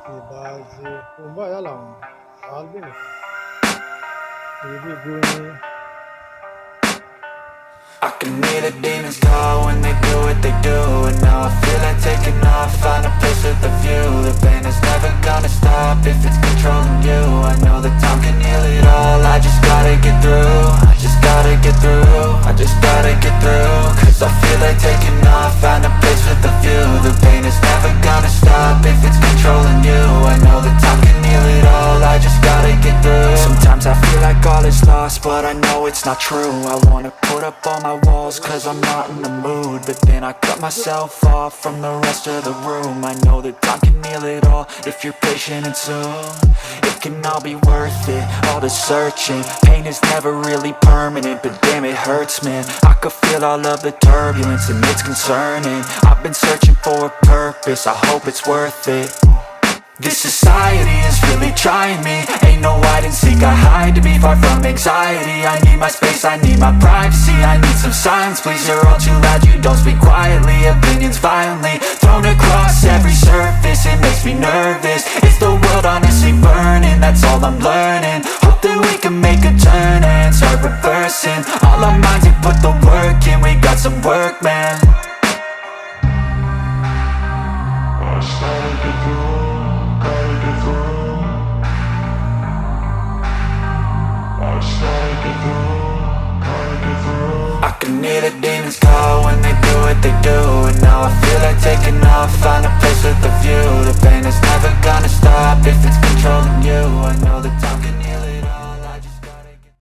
के बाद kumba ya laऊंगा दाल भी नहीं ये भी गुनी I can hear the demons call when they do what they do. And now I feel like taking off, find a place with a view. The pain is never gonna stop if it's controlling you. I know that time can heal it all, I just gotta get through. I just gotta get through, I just gotta get through. Cause I feel like taking off, find a place with a view. The pain is never gonna stop if it's controlling you. I know that time can heal it all, I just gotta get through. Sometimes I feel like all is lost, but I know it's not true. I wanna put up all my walls cause I'm not in the mood. But then I cut myself off from the rest of the room. I know that time can heal it all if you're patient and soon. It can all be worth it, all the searching. Pain is never really permanent, but damn it hurts, man. I could feel all of the turbulence and it's concerning. I've been searching for a purpose, I hope it's worth it. This society is really trying me. Ain't no hide and seek, I hide to be far from anxiety. I need my space, I need my privacy. I need some silence, please, you're all too loud. You don't speak quietly, opinions violently thrown across every surface. It makes me nervous, is the world honestly burning? That's all I'm learning. Hope that we can make a turn and start reversing all our minds and put the work in. We got some work, man. I can hear the demons call when they do what they do. And now I feel like taking off, find a place with a view. The pain is never gonna stop if it's